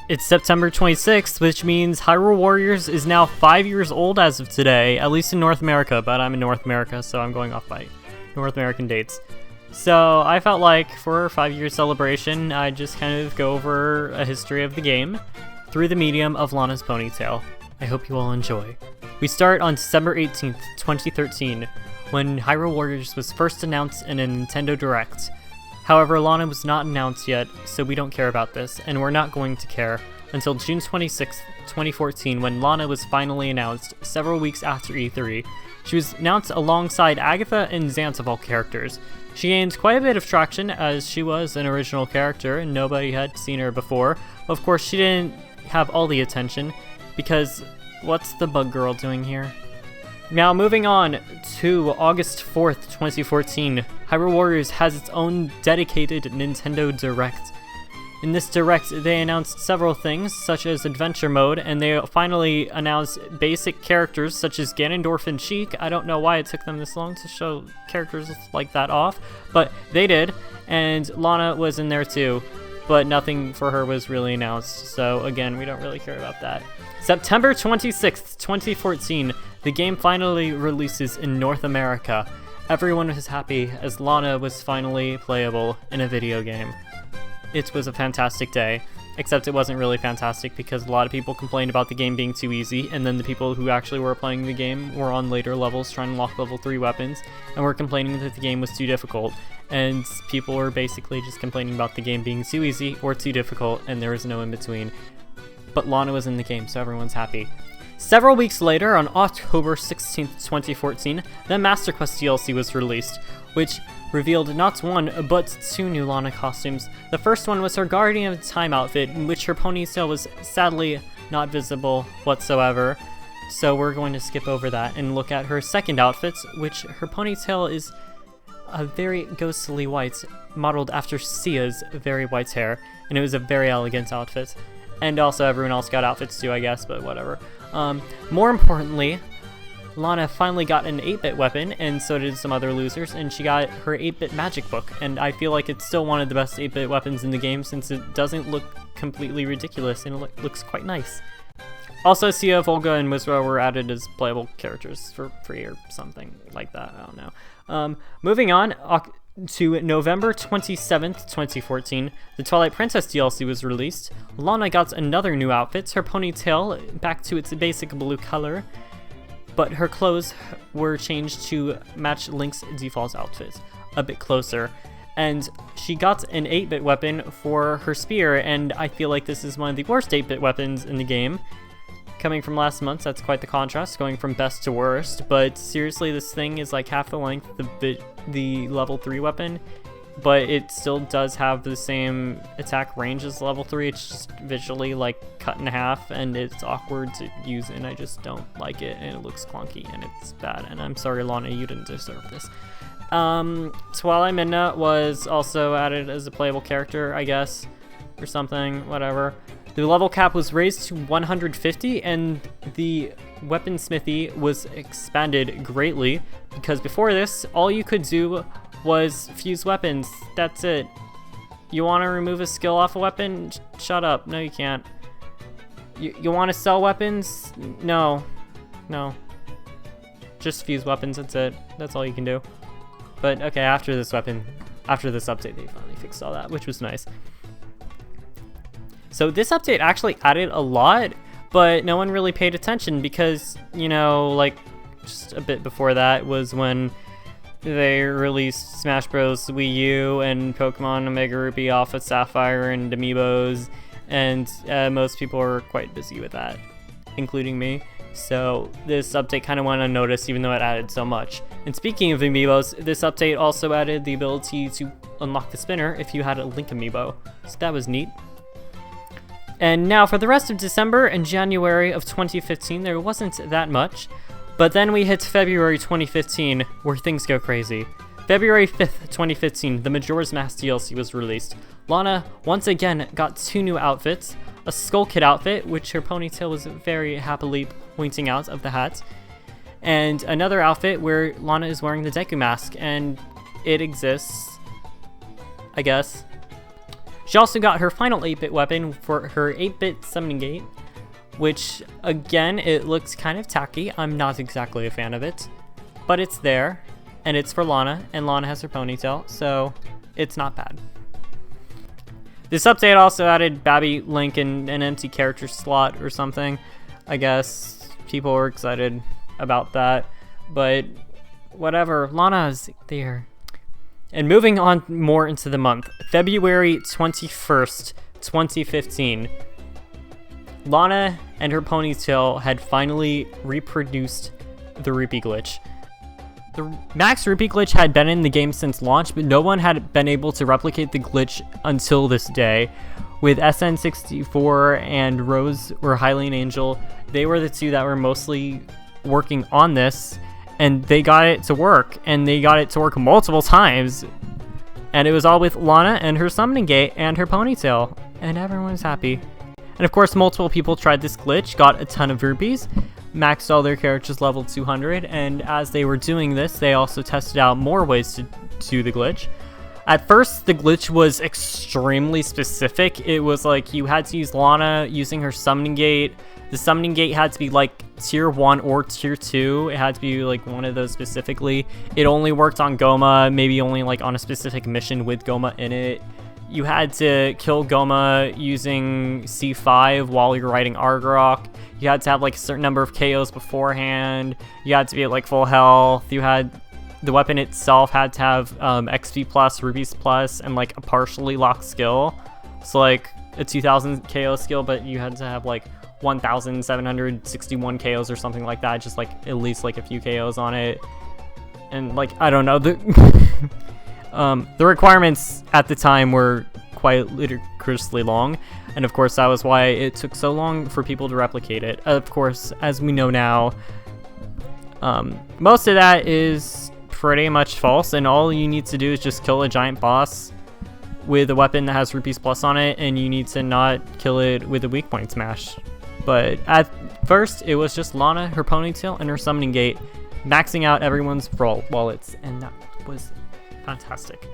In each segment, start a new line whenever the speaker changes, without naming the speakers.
It's September 26th, which means Hyrule Warriors is now 5 years old as of today, at least in North America, but I'm in North America, so I'm going off by North American dates. So I felt like for a 5-year celebration, I'd just kind of go over a history of the game through the medium of Lana's Ponytail. I hope you all enjoy. We start on December 18th, 2013, when Hyrule Warriors was first announced in a Nintendo Direct. However, Lana was not announced yet, so we don't care about this, and we're not going to care until June 26th, 2014, when Lana was finally announced, several weeks after E3. She was announced alongside Agatha and Xant of all characters. She gained quite a bit of traction as she was an original character and nobody had seen her before. Of course, she didn't have all the attention, because what's the bug girl doing here? Now moving on to August 4th, 2014, Hyrule Warriors has its own dedicated Nintendo Direct. In this Direct, they announced several things, such as Adventure Mode, and they finally announced basic characters such as Ganondorf and Sheik. I don't know why it took them this long to show characters like that off, but they did, and Lana was in there too, but nothing for her was really announced, so again, we don't really care about that. September 26th, 2014, the game finally releases in North America. Everyone was happy as Lana was finally playable in a video game. It was a fantastic day, except it wasn't really fantastic because a lot of people complained about the game being too easy, and then the people who actually were playing the game were on later levels trying to unlock level 3 weapons, and were complaining that the game was too difficult, and people were basically just complaining about the game being too easy or too difficult, and there was no in between. But Lana was in the game, so everyone's happy. Several weeks later, on October 16th, 2014, the Master Quest DLC was released, which revealed not one, but 2 new Lana costumes. The first one was her Guardian of Time outfit, in which her ponytail was sadly not visible whatsoever, so we're going to skip over that and look at her second outfit, which her ponytail is a very ghostly white, modeled after Sia's very white hair, and it was a very elegant outfit. And also everyone else got outfits too, I guess, but whatever. More importantly, Lana finally got an 8-bit weapon, and so did some other losers, and she got her 8-bit magic book, and I feel like it's still one of the best 8-bit weapons in the game since it doesn't look completely ridiculous, and it looks quite nice. Also, Sia, Volga, and Mizra were added as playable characters for free or something like that, I don't know. Moving on to November 27th, 2014, the Twilight Princess DLC was released. Lana got another new outfit, her ponytail back to its basic blue color, but her clothes were changed to match Link's default outfit, a bit closer. And she got an 8-bit weapon for her spear, and I feel like this is one of the worst 8-bit weapons in the game. Coming from last month, that's quite the contrast, going from best to worst, but seriously, this thing is like half the length of the level 3 weapon, but it still does have the same attack range as level 3, it's just visually like cut in half, and it's awkward to use, and I just don't like it, and it looks clunky, and it's bad, and I'm sorry Lana, you didn't deserve this. Twilight Midna was also added as a playable character, I guess, or something, whatever. The level cap was raised to 150, and the weaponsmithy was expanded greatly, because before this, all you could do was fuse weapons. That's it. You want to remove a skill off a weapon? Shut up. No, you can't. You want to sell weapons? No. No. Just fuse weapons, that's it. That's all you can do. But okay, after this update, they finally fixed all that, which was nice. So this update actually added a lot, but no one really paid attention because, you know, like just a bit before that was when they released Smash Bros. Wii U and Pokemon Omega Rupee Alpha Sapphire and Amiibos, and most people were quite busy with that, including me. So this update kind of went unnoticed even though it added so much. And speaking of Amiibos, this update also added the ability to unlock the spinner if you had a Link Amiibo, so that was neat. And now for the rest of December and January of 2015, there wasn't that much, but then we hit February 2015, where things go crazy. February 5th, 2015, the Majora's Mask DLC was released. Lana once again got 2 new outfits, a Skull Kid outfit, which her ponytail was very happily pointing out of the hat, and another outfit where Lana is wearing the Deku mask, and it exists, I guess. She also got her final 8-bit weapon for her 8-bit summoning gate, which, again, it looks kind of tacky. I'm not exactly a fan of it, but it's there, and it's for Lana, and Lana has her ponytail, so it's not bad. This update also added Babby, Link, and an empty character slot or something. I guess people were excited about that, but whatever, Lana's there. And moving on more into the month, February 21st, 2015. Lana and her ponytail had finally reproduced the rupee glitch. The max rupee glitch had been in the game since launch, but no one had been able to replicate the glitch until this day. With SN64 and Rose or Hylian Angel, they were the two that were mostly working on this, and they got it to work, and they got it to work multiple times. And it was all with Lana and her summoning gate and her ponytail, and everyone's happy. And of course, multiple people tried this glitch, got a ton of rupees, maxed all their characters level 200, and as they were doing this, they also tested out more ways to do the glitch. At first, the glitch was extremely specific. It was like you had to use Lana using her summoning gate. The summoning gate had to be like tier 1 or tier 2. It had to be like one of those specifically. It only worked on Goma, maybe only like on a specific mission with Goma in it. You had to kill Goma using C5 while you're riding Argarok. You had to have like a certain number of KOs beforehand. You had to be at like full health. You had the weapon itself had to have XP plus, rupees plus, and like a partially locked skill. So like a 2000 KO skill, but you had to have like 1761 KOs or something like that. Just like at least like a few KOs on it. And like, I don't know, the requirements at the time were quite ludicrously long, and of course that was why it took so long for people to replicate it. Of course, as we know now, most of that is pretty much false, and all you need to do is just kill a giant boss with a weapon that has rupees plus on it, and you need to not kill it with a weak point smash. But at first, it was just Lana, her ponytail, and her summoning gate, maxing out everyone's wallets, and that was fantastic.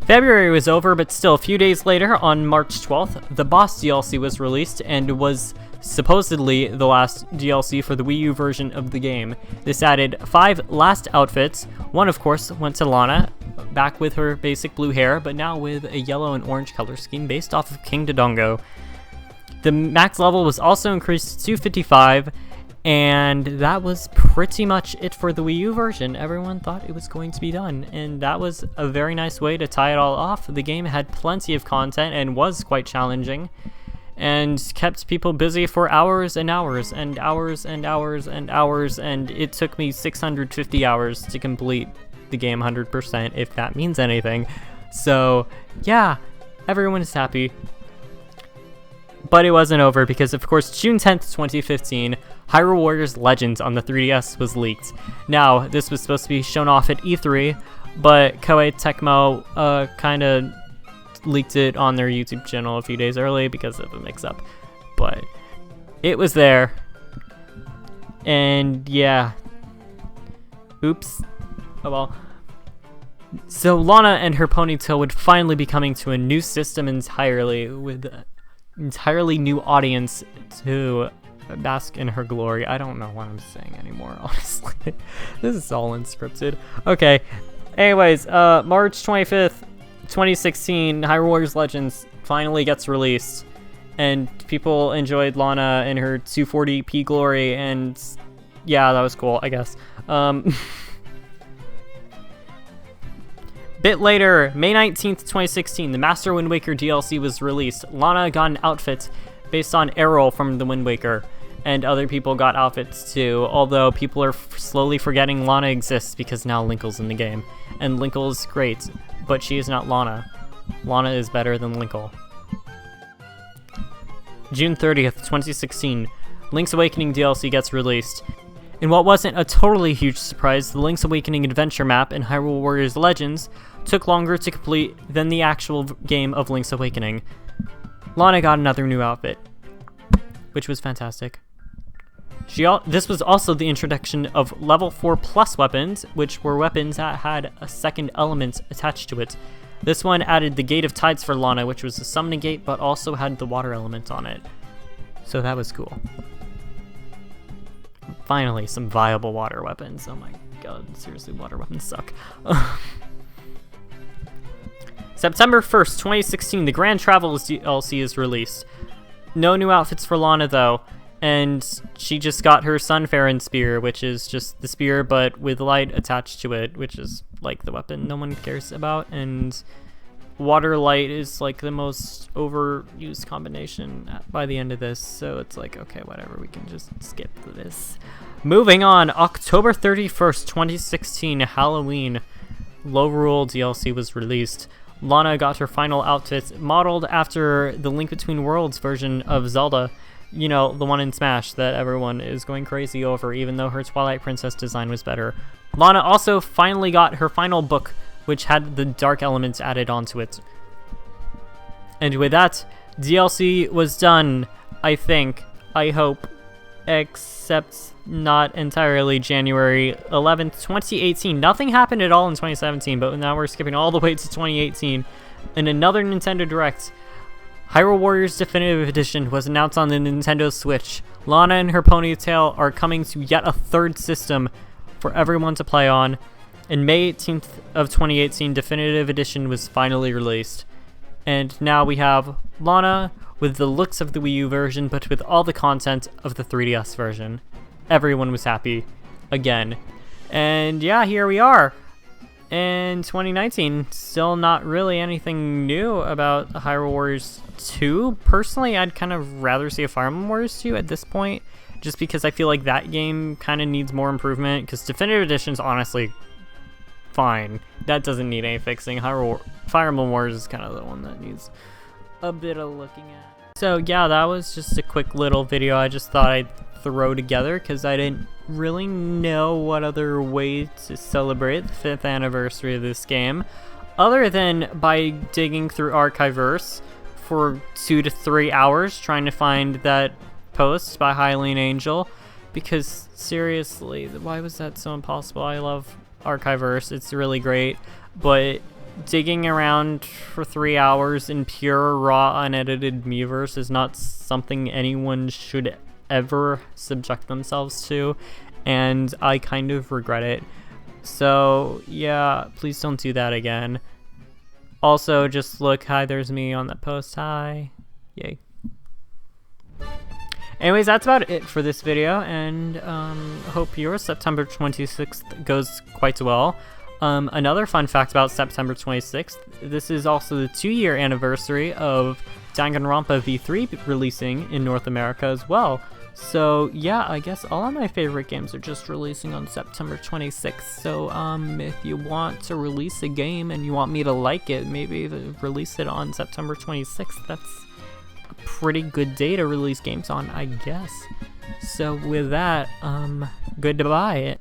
February was over, but still a few days later, on March 12th, the Boss DLC was released and was supposedly the last DLC for the Wii U version of the game. This added 5 last outfits. One, of course, went to Lana, back with her basic blue hair, but now with a yellow and orange color scheme based off of King Dodongo. The max level was also increased to 55, and that was pretty much it for the Wii U version. Everyone thought it was going to be done, and that was a very nice way to tie it all off. The game had plenty of content and was quite challenging, and kept people busy for hours and hours and hours and hours and hours, and it took me 650 hours to complete the game 100%, if that means anything. So yeah, everyone is happy. But it wasn't over, because of course June 10th, 2015, Hyrule Warriors Legends on the 3DS was leaked. Now, this was supposed to be shown off at E3, but Koei Tecmo kinda leaked it on their YouTube channel a few days early because of a mix-up. But it was there. And yeah. Oops. Oh well. So Lana and her ponytail would finally be coming to a new system entirely, with an entirely new audience to bask in her glory. I don't know what I'm saying anymore, honestly. This is all unscripted. Okay. Anyways, March 25th, 2016, Hyrule Warriors Legends finally gets released, and people enjoyed Lana in her 240p glory, and yeah, that was cool, I guess. Bit later, May 19th, 2016, the Master Wind Waker DLC was released. Lana got an outfit based on Errol from the Wind Waker, and other people got outfits too, although people are slowly forgetting Lana exists because now Linkle's in the game. And Linkle is great, but she is not Lana. Lana is better than Linkle. June 30th, 2016, Link's Awakening DLC gets released. In what wasn't a totally huge surprise, the Link's Awakening adventure map in Hyrule Warriors Legends took longer to complete than the actual game of Link's Awakening. Lana got another new outfit, which was fantastic. This was also the introduction of level 4 plus weapons, which were weapons that had a second element attached to it. This one added the Gate of Tides for Lana, which was a summoning gate, but also had the water element on it. So that was cool. Finally, some viable water weapons. Oh my god, seriously, water weapons suck. September 1st, 2016, the Grand Travelers DLC is released. No new outfits for Lana, though. And she just got her Sunfarin Spear, which is just the spear, but with light attached to it, which is like the weapon no one cares about. And water light is like the most overused combination by the end of this. So it's like, okay, whatever, we can just skip this. Moving on, October 31st, 2016, Halloween. Low Rule DLC was released. Lana got her final outfit modeled after the Link Between Worlds version of Zelda. You know, the one in Smash that everyone is going crazy over, even though her Twilight Princess design was better. Lana also finally got her final book, which had the dark elements added onto it. And with that, DLC was done, I think, I hope, except not entirely January 11th, 2018. Nothing happened at all in 2017, but now we're skipping all the way to 2018. And another Nintendo Direct. Hyrule Warriors Definitive Edition was announced on the Nintendo Switch. Lana and her Ponytail are coming to yet a third system for everyone to play on. In May 18th of 2018, Definitive Edition was finally released. And now we have Lana with the looks of the Wii U version, but with all the content of the 3DS version. Everyone was happy again. And yeah, here we are. In 2019, still not really anything new about Hyrule Warriors 2. Personally, I'd kind of rather see a Fire Emblem Warriors 2 at this point, just because I feel like that game kind of needs more improvement, because Definitive Edition's honestly fine. That doesn't need any fixing. Fire Emblem Warriors is kind of the one that needs a bit of looking at. So yeah, that was just a quick little video I just thought I'd throw together, because I didn't really know what other way to celebrate the 5th anniversary of this game, other than by digging through Archiverse for 2 to 3 hours trying to find that post by Hylian Angel, because seriously, why was that so impossible? I love Archiverse, it's really great, but digging around for 3 hours in pure, raw, unedited Miiverse is not something anyone should ever subject themselves to, and I kind of regret it. So yeah, please don't do that again. Also, just look, hi, there's me on that post, hi, yay. Anyways, that's about it for this video, and hope your September 26th goes quite well. Another fun fact about September 26th, this is also the 2-year anniversary of Danganronpa V3 releasing in North America as well. So yeah, I guess all of my favorite games are just releasing on September 26th. So if you want to release a game and you want me to like it, maybe release it on September 26th. That's a pretty good day to release games on, I guess. So with that, goodbye.